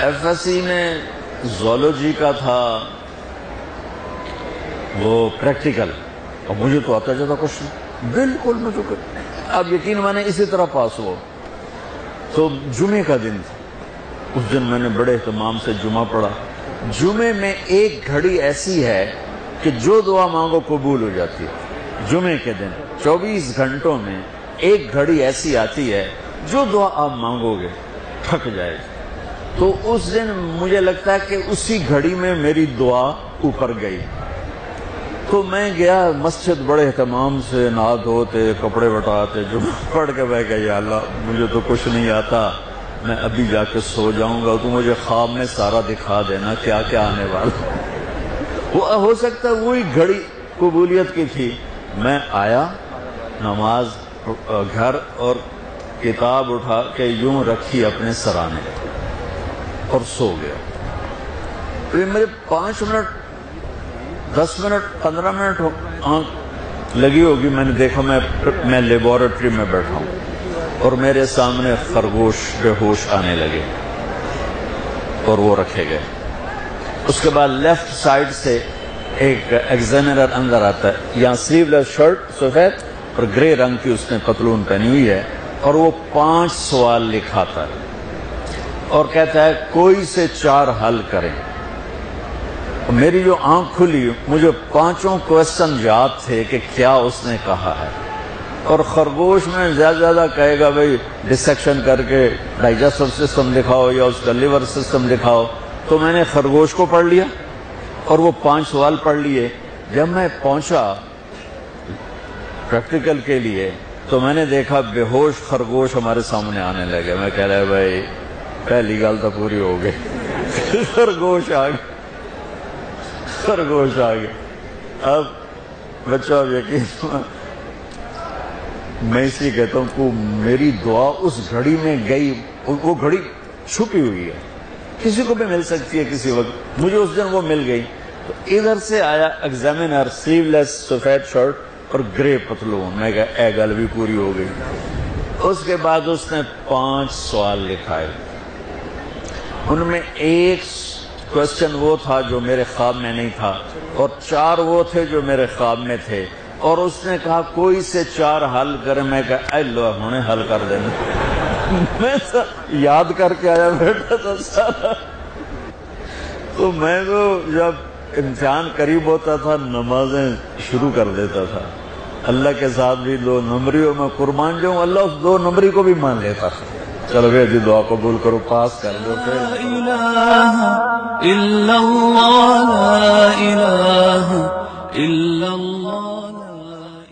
FSC میں zoology کا تھا وہ پریکٹیکل، اور مجھے تو آتا جاتا کچھ نہیں، بالکل مجھے اب یقین میں نے اسی طرح پاس ہوا۔ تو جمعے کا دن تھا، اس دن میں نے بڑے اہتمام سے جمعہ پڑھا۔ جمعے میں ایک گھڑی ایسی ہے کہ جو دعا مانگو قبول ہو جاتی ہے۔ جمعے کے دن 24 گھنٹوں میں ایک گھڑی ایسی آتی ہے جو دعا آپ مانگو گے تھک جائے گی۔ تو اس دن مجھے لگتا ہے کہ اسی گھڑی میں میری دعا اوپر گئی۔ تو میں گیا مسجد بڑے اہتمام سے، نہا دھوتے، کپڑے بٹاتے، جمعہ پڑھ کے میں کہا یا اللہ مجھے تو کچھ نہیں آتا، میں ابھی جا کے سو جاؤں گا، تو مجھے خواب میں سارا دکھا دینا کیا کیا آنے والا۔ وہ ہو سکتا ہے وہی گھڑی قبولیت کی تھی۔ میں آیا نماز گھر اور کتاب اٹھا کے یوں رکھی اپنے سرانے اور سو گیا۔ پھر میرے 5 منٹ 10 منٹ 15 منٹ آنکھ لگی ہوگی، میں نے دیکھا میں لیبارٹری میں بیٹھا ہوں اور میرے سامنے خرگوش بے ہوش آنے لگے اور وہ رکھے گئے۔ اس کے بعد لیفٹ سائڈ سے ایک ایگزامینر اندر آتا ہے، یہاں سلیو لیس شرٹ سفید اور گرے رنگ کی اس نے پتلون پہنی ہوئی ہے، اور وہ 5 سوال لکھاتا ہے اور کہتا ہے کوئی سے 4 حل کریں۔ میری جو آنکھ کھلی مجھے 5 کوسچن یاد تھے کہ کیا اس نے کہا ہے، اور خرگوش میں زیادہ کہے گا بھئی ڈسیکشن کر کے ڈائجسٹو سسٹم دکھاؤ یا اس کا لیور سسٹم دکھاؤ، تو میں نے خرگوش کو پڑھ لیا اور وہ 5 سوال پڑھ لیے۔ جب میں پہنچا پریکٹیکل کے لیے تو میں نے دیکھا بے ہوش خرگوش ہمارے سامنے آنے لگے۔ میں کہہ رہا بھائی پہلی گل تو پوری ہو گئی، خرگوش آ گیا، خرگوش آ گیا۔ اب بچہ یقین میں اس لیے کہتا ہوں کہ میری دعا اس گھڑی میں گئی، وہ گھڑی چھپی ہوئی ہے، کسی کو بھی مل سکتی ہے کسی وقت، مجھے اس دن وہ مل گئی۔ تو ادھر سے آیا ایگزامینر، سلیو لیس سفید شرٹ اور گرے پتلون، میں کہا اے گل بھی پوری ہو گئی۔ اس کے بعد اس نے 5 سوال لکھائے، ان میں ایک کوسچن وہ تھا جو میرے خواب میں نہیں تھا اور 4 وہ تھے جو میرے خواب میں تھے، اور اس نے کہا کوئی سے 4 حل کرے۔ میں کہا اے لو ہمیں حل کر دینا، میں تو یاد کر کے آیا بیٹھا تھا سارا۔ تو میں تو جب امتحان قریب ہوتا تھا نمازیں شروع کر دیتا تھا، اللہ کے ساتھ بھی 2 نمبریوں میں قربان جاؤں، اللہ اس 2 نمبری کو بھی مان لیتا تھا۔ چلو بھائی جی دعا قبول کرو، پاس کر دو۔ لا الہ الا اللہ، لا الہ الا اللہ۔